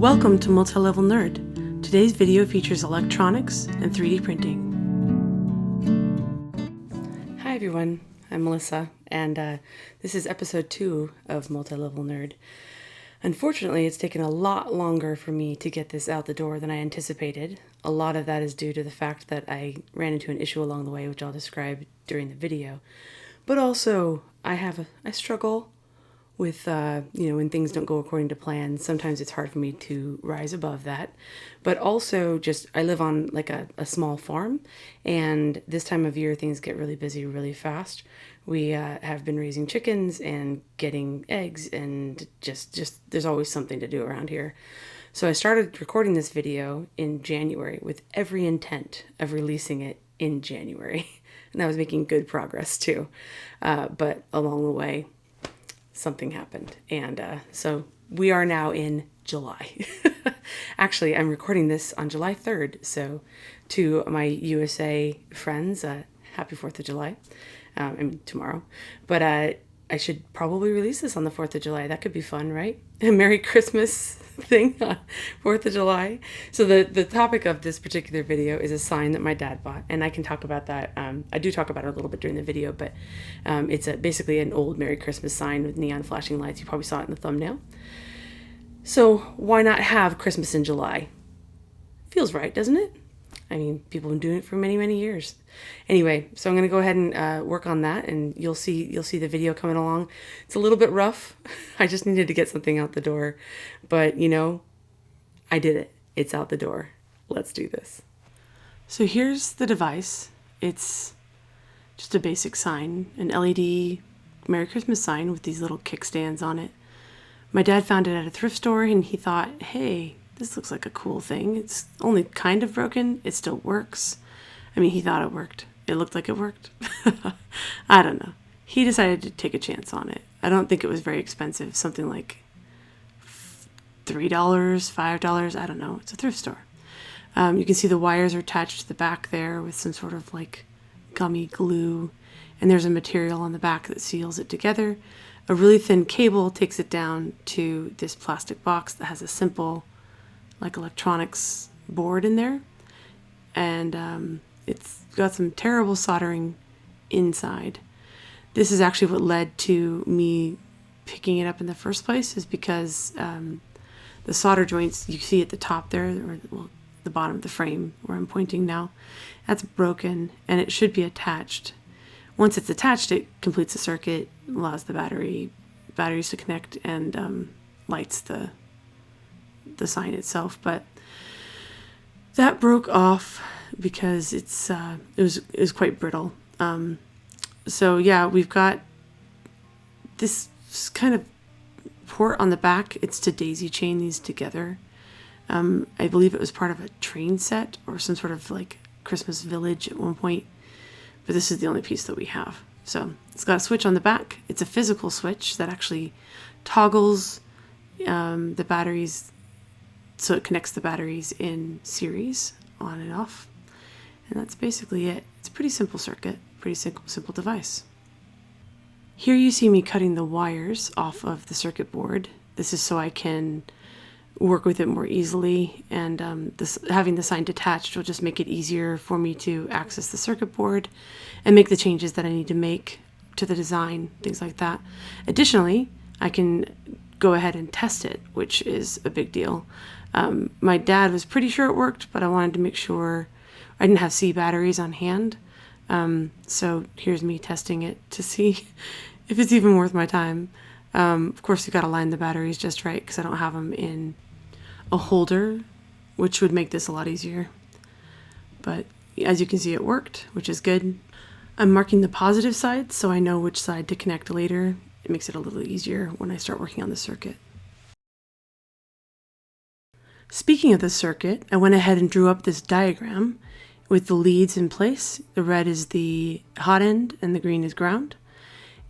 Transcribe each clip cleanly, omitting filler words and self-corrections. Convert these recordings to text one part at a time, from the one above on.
Welcome to Multi-Level Nerd. Today's video features electronics and 3D printing. Hi everyone, I'm Melissa, and this is episode 2 of Multi-Level Nerd. Unfortunately, it's taken a lot longer for me to get this out the door than I anticipated. A lot of that is due to the fact that I ran into an issue along the way, which I'll describe during the video. But also, I struggle with, when things don't go according to plan. Sometimes it's hard for me to rise above that. But also I live on like a small farm, and this time of year things get really busy really fast. We have been raising chickens and getting eggs, and just there's always something to do around here. So I started recording this video in January with every intent of releasing it in January. And I was making good progress too. But along the way, something happened. And so we are now in July. Actually, I'm recording this on July 3rd. So to my USA friends, happy 4th of July. Tomorrow. But I should probably release this on the 4th of July. That could be fun, right? A Merry Christmas thing on 4th of July. So the topic of this particular video is a sign that my dad bought. And I can talk about that. I do talk about it a little bit during the video, but it's basically an old Merry Christmas sign with neon flashing lights. You probably saw it in the thumbnail. So why not have Christmas in July? Feels right, doesn't it? I mean, people have been doing it for many, many years. Anyway, so I'm going to go ahead and work on that, and you'll see the video coming along. It's a little bit rough. I just needed to get something out the door. But, I did it. It's out the door. Let's do this. So here's the device. It's just a basic sign, an LED Merry Christmas sign with these little kickstands on it. My dad found it at a thrift store, and he thought, hey, this looks like a cool thing. It's only kind of broken. It still works. I mean, he thought it worked. It looked like it worked. I don't know. He decided to take a chance on it. I don't think it was very expensive. Something like $3, $5. I don't know. It's a thrift store. You can see the wires are attached to the back there with some sort of like gummy glue. And there's a material on the back that seals it together. A really thin cable takes it down to this plastic box that has a simple like electronics board in there, and it's got some terrible soldering inside. This is actually what led to me picking it up in the first place, is because the solder joints you see at the top there, or the bottom of the frame where I'm pointing now, that's broken, and it should be attached. Once it's attached, it completes the circuit, allows the batteries to connect, and lights the sign itself. But that broke off because it was quite brittle. So yeah, we've got this kind of port on the back. It's to daisy chain these together. I believe it was part of a train set or some sort of like Christmas village at one point, but this is the only piece that we have. So it's got a switch on the back. It's a physical switch that actually toggles the batteries. So it connects the batteries in series, on and off. And that's basically it. It's a pretty simple circuit, pretty simple device. Here you see me cutting the wires off of the circuit board. This is so I can work with it more easily. And having the sign detached will just make it easier for me to access the circuit board and make the changes that I need to make to the design, things like that. Additionally, I can go ahead and test it, which is a big deal. My dad was pretty sure it worked, but I wanted to make sure I didn't have C batteries on hand. So here's me testing it to see if it's even worth my time. Of course, you got to line the batteries just right, because I don't have them in a holder, which would make this a lot easier. But as you can see, it worked, which is good. I'm marking the positive side so I know which side to connect later. It makes it a little easier when I start working on the circuit. Speaking of the circuit, I went ahead and drew up this diagram with the leads in place. The red is the hot end and the green is ground.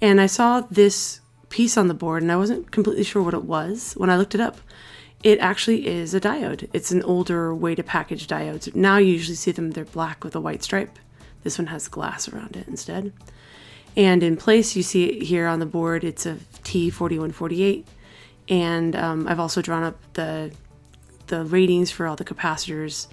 And I saw this piece on the board and I wasn't completely sure what it was. When I looked it up, it actually is a diode. It's an older way to package diodes. Now you usually see them, they're black with a white stripe. This one has glass around it instead. And in place, you see it here on the board, it's a T4148. And I've also drawn up the the ratings for all the capacitors,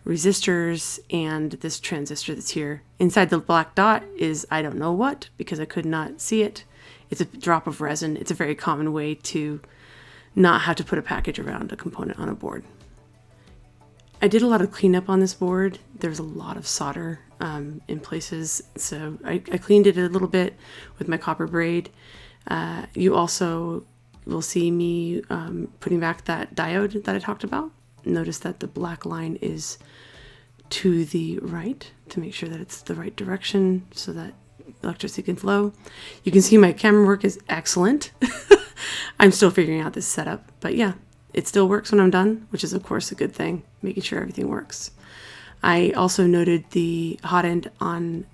resistors, and this transistor that's here. Inside the black dot is I don't know what, because I could not see it. It's a drop of resin. It's a very common way to not have to put a package around a component on a board. I did a lot of cleanup on this board. There's a lot of solder in places, so I cleaned it a little bit with my copper braid. You also will see me putting back that diode that I talked about. Notice that the black line is to the right to make sure that it's the right direction so that electricity can flow. You can see my camera work is excellent. I'm still figuring out this setup, but yeah, it still works when I'm done, which is of course a good thing, making sure everything works. I also noted the hot end on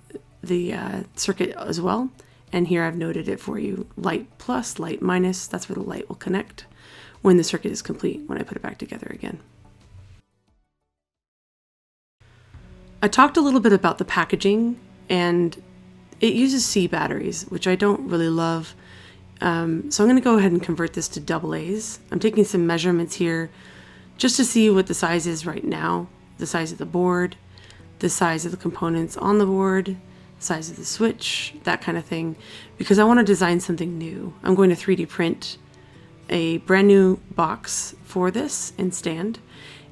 the circuit as well, and here I've noted it for you. Light plus, light minus, that's where the light will connect when the circuit is complete, when I put it back together again. I talked a little bit about the packaging, and it uses C batteries, which I don't really love. So I'm going to go ahead and convert this to AA's. I'm taking some measurements here just to see what the size is right now, the size of the board, the size of the components on the board, size of the switch, that kind of thing, because I want to design something new. I'm going to 3D print a brand new box for this and stand,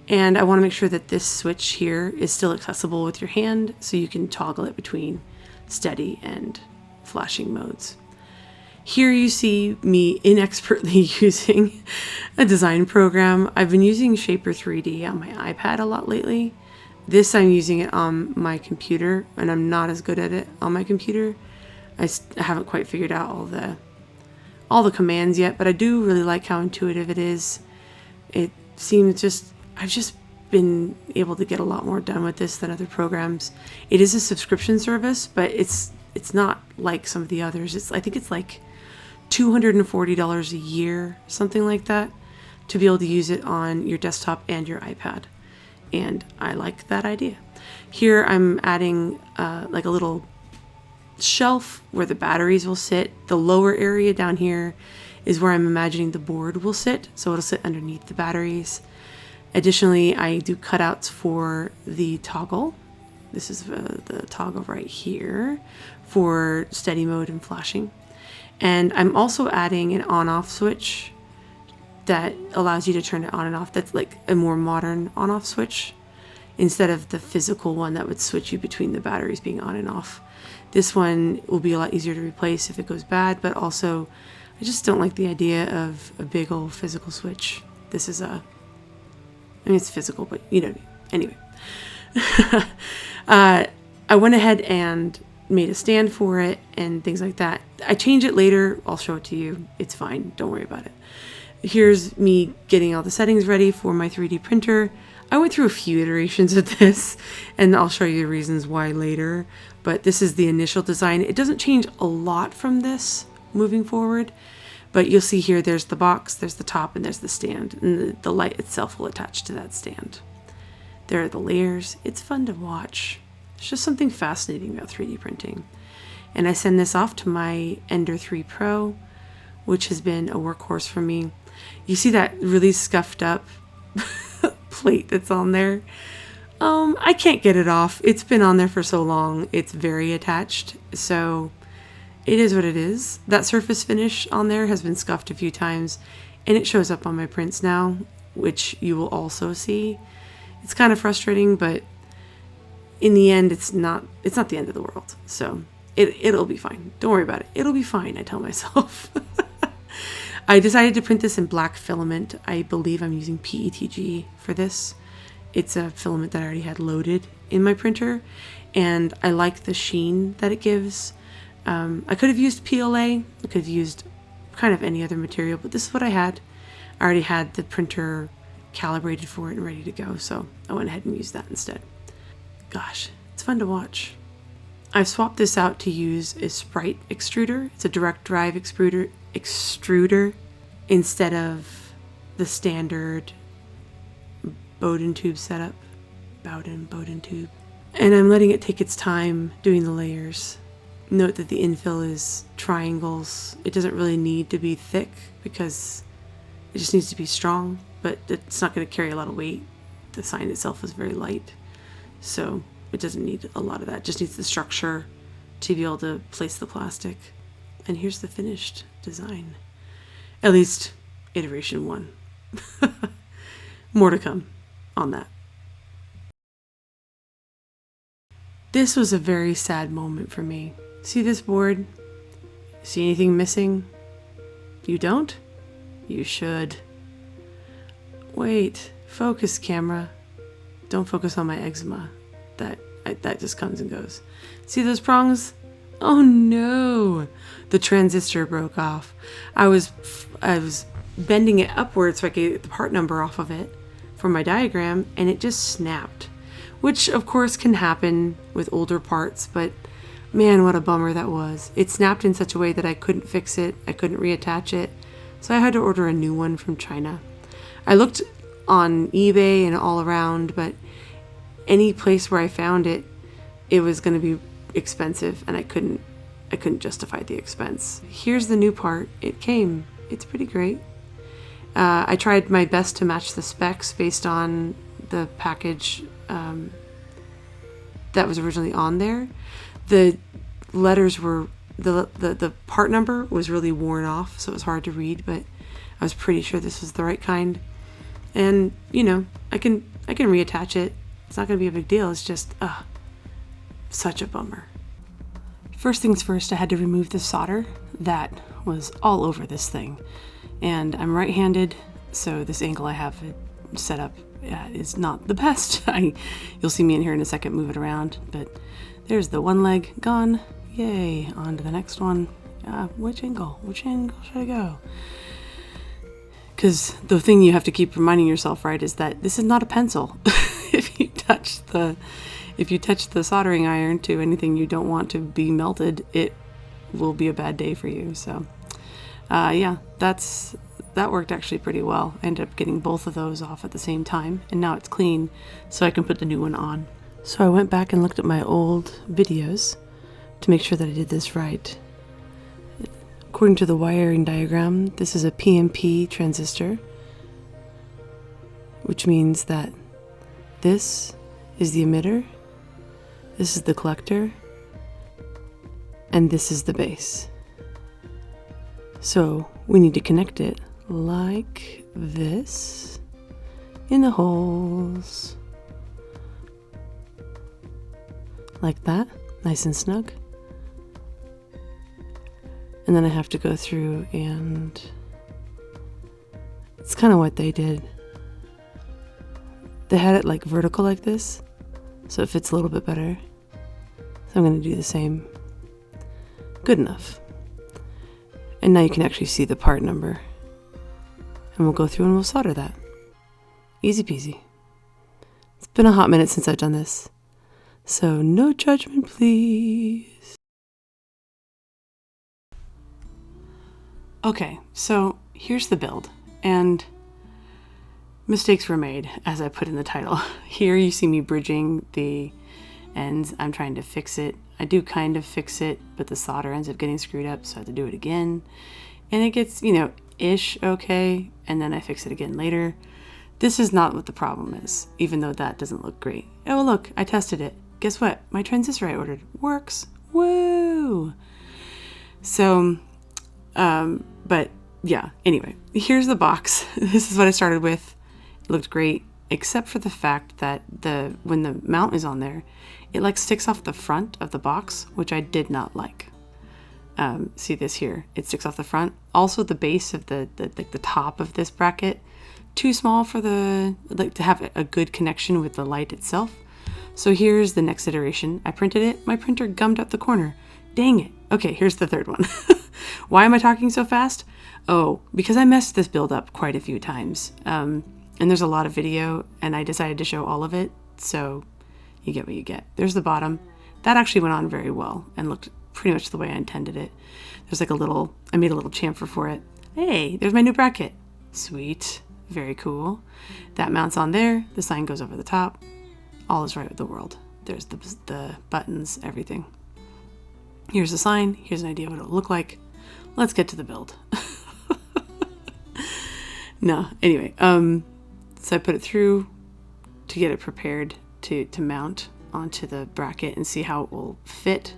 and I want to make sure that this switch here is still accessible with your hand so you can toggle it between steady and flashing modes. Here you see me inexpertly using a design program. I've been using Shaper 3D on my iPad a lot lately. This I'm using it on my computer, and I'm not as good at it on my computer. I haven't quite figured out all the commands yet, but I do really like how intuitive it is. It seems I've just been able to get a lot more done with this than other programs. It is a subscription service, but it's not like some of the others. I think it's like $240 a year, something like that, to be able to use it on your desktop and your iPad. And I like that idea. Here I'm adding like a little shelf where the batteries will sit. The lower area down here is where I'm imagining the board will sit, so it'll sit underneath the batteries. Additionally, I do cutouts for the toggle. This is the toggle right here for steady mode and flashing. And I'm also adding an on-off switch that allows you to turn it on and off. That's like a more modern on-off switch instead of the physical one that would switch you between the batteries being on and off. This one will be a lot easier to replace if it goes bad, but also I just don't like the idea of a big old physical switch. This is it's physical, but you know, anyway. I went ahead and made a stand for it and things like that. I change it later. I'll show it to you. It's fine. Don't worry about it. Here's me getting all the settings ready for my 3D printer. I went through a few iterations of this, and I'll show you the reasons why later, but this is the initial design. It doesn't change a lot from this moving forward, but you'll see here there's the box, there's the top, and there's the stand, and the light itself will attach to that stand. There are the layers. It's fun to watch. It's just something fascinating about 3D printing. And I send this off to my Ender 3 Pro, which has been a workhorse for me. You see that really scuffed up plate that's on there? I can't get it off. It's been on there for so long. It's very attached. So it is what it is. That surface finish on there has been scuffed a few times, and it shows up on my prints now, which you will also see. It's kind of frustrating, but in the end, it's not the end of the world. So it'll be fine. Don't worry about it. It'll be fine, I tell myself. I decided to print this in black filament. I believe I'm using PETG for this. It's a filament that I already had loaded in my printer, and I like the sheen that it gives. I could have used PLA. I could have used kind of any other material, but this is what I had. I already had the printer calibrated for it and ready to go, so I went ahead and used that instead. Gosh, it's fun to watch. I've swapped this out to use a Sprite extruder. It's a direct drive extruder instead of the standard Bowden tube setup. Bowden tube. And I'm letting it take its time doing the layers. Note that the infill is triangles. It doesn't really need to be thick because It just needs to be strong, but it's not going to carry a lot of weight. The sign itself is very light, so it doesn't need a lot of that. It just needs the structure to be able to place the plastic. And here's the finished design. At least iteration 1. More to come on that. This was a very sad moment for me. See this board? See anything missing? You don't? You should. Wait, focus camera. Don't focus on my eczema. That just comes and goes. See those prongs? Oh no! The transistor broke off. I was bending it upwards so I could get the part number off of it for my diagram, and it just snapped. Which of course can happen with older parts, but man, what a bummer that was. It snapped in such a way that I couldn't fix it. I couldn't reattach it. So I had to order a new one from China. I looked on eBay and all around, but any place where I found it, it was going to be expensive, and I couldn't justify the expense. Here's the new part. It came. It's pretty great. I tried my best to match the specs based on the package that was originally on there. The letters were the part number was really worn off, so it was hard to read, but I was pretty sure this was the right kind. And I can reattach it. It's not going to be a big deal. It's just such a bummer. First things first, I had to remove the solder that was all over this thing. And I'm right-handed, so this angle I have set up is not the best. You'll see me in here in a second move it around, but there's the one leg gone. Yay, on to the next one. Which angle should I go? Because the thing you have to keep reminding yourself, right, is that this is not a pencil. If you touch the soldering iron to anything you don't want to be melted, it will be a bad day for you. So yeah, that worked actually pretty well. I ended up getting both of those off at the same time, and now it's clean, so I can put the new one on. So I went back and looked at my old videos to make sure that I did this right. According to the wiring diagram, this is a PNP transistor, which means that this is the emitter, this is the collector, and this is the base. So we need to connect it like this in the holes, like that, nice and snug. And then I have to go through, and it's kind of what they did. They had it like vertical like this, so it fits a little bit better. So I'm going to do the same. Good enough. And now you can actually see the part number. And we'll go through and we'll solder that. Easy peasy. It's been a hot minute since I've done this, so no judgment, please. Okay, so here's the build, and mistakes were made, as I put in the title. Here you see me bridging the ends. I'm trying to fix it. I do kind of fix it, but the solder ends up getting screwed up, so I have to do it again. And it gets, ish okay, and then I fix it again later. This is not what the problem is, even though that doesn't look great. Oh, look, I tested it. Guess what? My transistor I ordered works. Woo! So, but yeah, anyway, here's the box. This is what I started with. It looked great, except for the fact that when the mount is on there, it like sticks off the front of the box, which I did not like. See this here? It sticks off the front. Also, the base of the top of this bracket, too small for to have a good connection with the light itself. So here's the next iteration. I printed it. My printer gummed up the corner. Dang it. Okay, here's the third one. Why am I talking so fast? Oh, because I messed this build up quite a few times. And there's a lot of video, and I decided to show all of it, so you get what you get. There's the bottom. That actually went on very well and looked pretty much the way I intended it. There's like I made a little chamfer for it. Hey, there's my new bracket. Sweet. Very cool. That mounts on there. The sign goes over the top. All is right with the world. There's the buttons, everything. Here's the sign. Here's an idea of what it'll look like. Let's get to the build. No, anyway, so I put it through to get it prepared to mount onto the bracket and see how it will fit.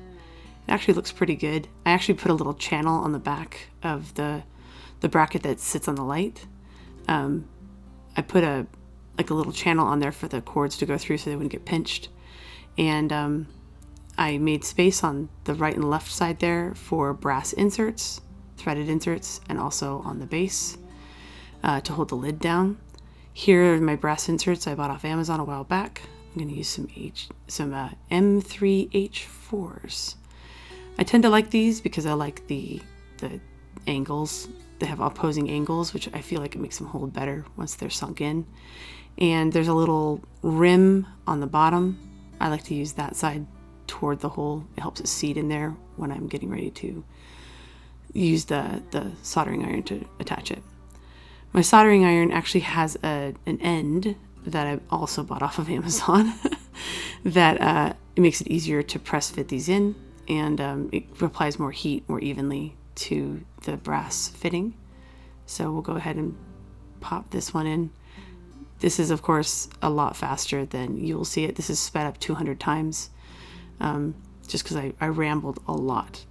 It actually looks pretty good. I actually put a little channel on the back of the bracket that sits on the light. I put a little channel on there for the cords to go through so they wouldn't get pinched. And I made space on the right and left side there for brass inserts, threaded inserts, and also on the base to hold the lid down. Here are my brass inserts I bought off Amazon a while back. I'm going to use some M3H4s. I tend to like these because I like the angles. They have opposing angles, which I feel like it makes them hold better once they're sunk in. And there's a little rim on the bottom. I like to use that side toward the hole. It helps it seat in there when I'm getting ready to use the soldering iron to attach it. My soldering iron actually has an end that I also bought off of Amazon that it makes it easier to press fit these in, and it applies more heat more evenly to the brass fitting. So we'll go ahead and pop this one in. This is, of course, a lot faster than you'll see it. This is sped up 200 times, just because I rambled a lot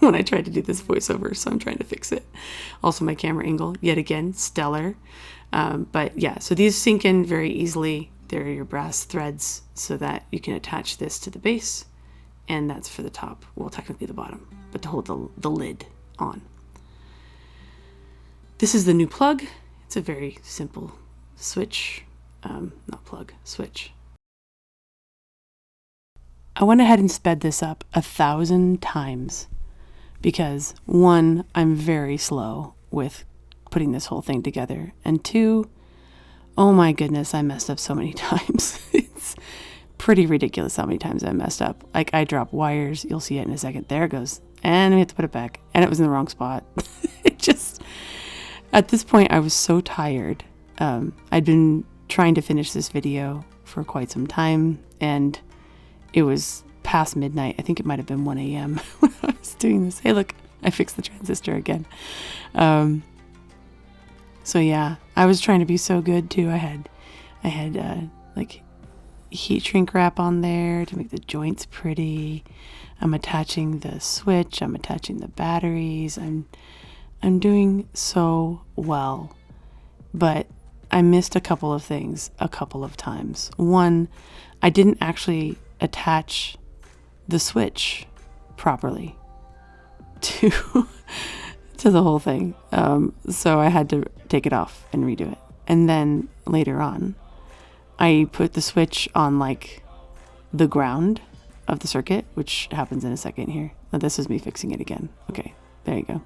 when I tried to do this voiceover, so I'm trying to fix it. Also, my camera angle, yet again, stellar. But yeah, so these sink in very easily. They're your brass threads so that you can attach this to the base, and that's for the top, well, technically the bottom, but to hold the lid on. This is the new plug. It's a very simple switch, not plug, switch. I went ahead and sped this up 1,000 times because 1, I'm very slow with putting this whole thing together, and 2, oh my goodness, I messed up so many times. It's pretty ridiculous how many times I messed up. Like, I drop wires, you'll see it in a second. There it goes. And we have to put it back. And it was in the wrong spot. It just, at this point, I was so tired. I'd been trying to finish this video for quite some time, and it was past midnight. I think it might have been 1 a.m. when I was doing this. Hey, look, I fixed the transistor again. So yeah, I was trying to be so good too. I had like heat shrink wrap on there to make the joints pretty. I'm attaching the switch. I'm attaching the batteries. I'm doing so well, but I missed a couple of things a couple of times. 1, I didn't actually attach the switch properly to the whole thing. So I had to take it off and redo it. And then later on, I put the switch on like the ground of the circuit, which happens in a second here. Now, this is me fixing it again. Okay, there you go.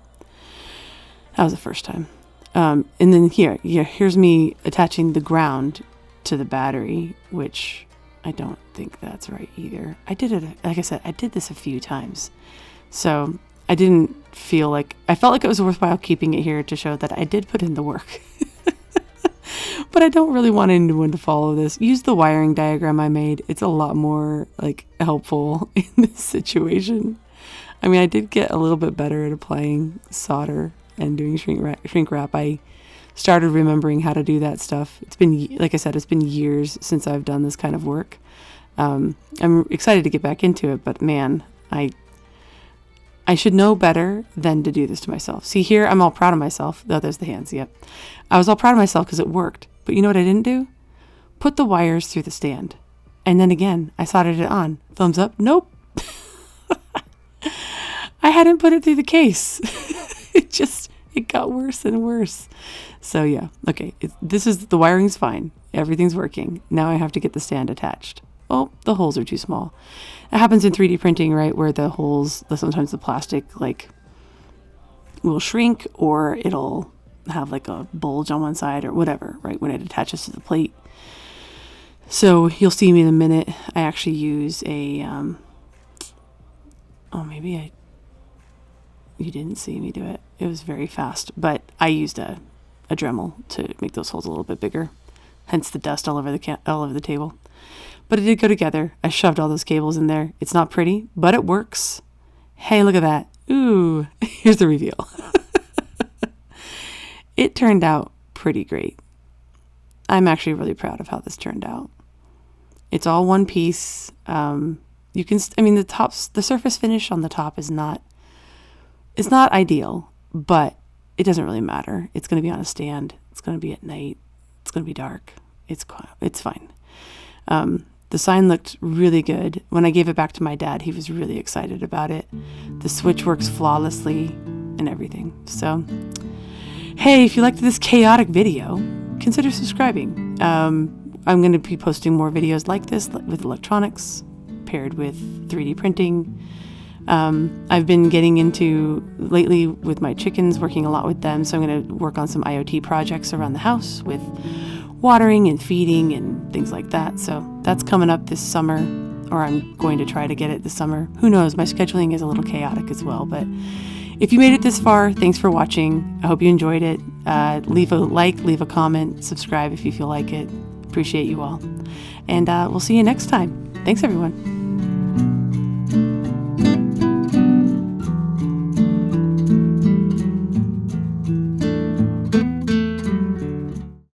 That was the first time. And then here's me attaching the ground to the battery, which I don't think that's right either. I did it, like I said, I did this a few times. So I felt like it was worthwhile keeping it here to show that I did put in the work. But I don't really want anyone to follow this. Use the wiring diagram I made. It's a lot more like helpful in this situation. I mean, I did get a little bit better at applying solder and doing shrink wrap. I started remembering how to do that stuff. It's been, like I said, it's been years since I've done this kind of work. I'm excited to get back into it, but man, I should know better than to do this to myself. See, here I'm all proud of myself. Oh, there's the hands. Yep. I was all proud of myself because it worked. But you know what I didn't do? Put the wires through the stand. And then again, I soldered it on. Thumbs up. Nope. I hadn't put it through the case. It got worse and worse. So yeah. Okay. The wiring's fine. Everything's working. Now I have to get the stand attached. Well, the holes are too small. It happens in 3D printing, right? Where the holes, sometimes the plastic like will shrink, or it'll have like a bulge on one side or whatever, right? When it attaches to the plate. So you'll see me in a minute. I actually use you didn't see me do it. It was very fast, but I used a Dremel to make those holes a little bit bigger. Hence the dust all over the table. But it did go together. I shoved all those cables in there. It's not pretty, but it works. Hey, look at that. Ooh, here's the reveal. It turned out pretty great. I'm actually really proud of how this turned out. It's all one piece. You can, the surface finish on the top is not ideal, but it doesn't really matter. It's going to be on a stand. It's going to be at night. It's going to be dark. It's fine. The sign looked really good. When I gave it back to my dad, he was really excited about it. The switch works flawlessly and everything. So, hey, if you liked this chaotic video, consider subscribing. I'm going to be posting more videos like this with electronics paired with 3D printing. I've been getting into lately with my chickens, working a lot with them. So I'm going to work on some IoT projects around the house with watering and feeding and things like that. So that's coming up this summer, or I'm going to try to get it this summer. Who knows? My scheduling is a little chaotic as well, but if you made it this far, thanks for watching. I hope you enjoyed it. Leave a like, leave a comment, subscribe if you feel like it. Appreciate you all. And we'll see you next time. Thanks, everyone.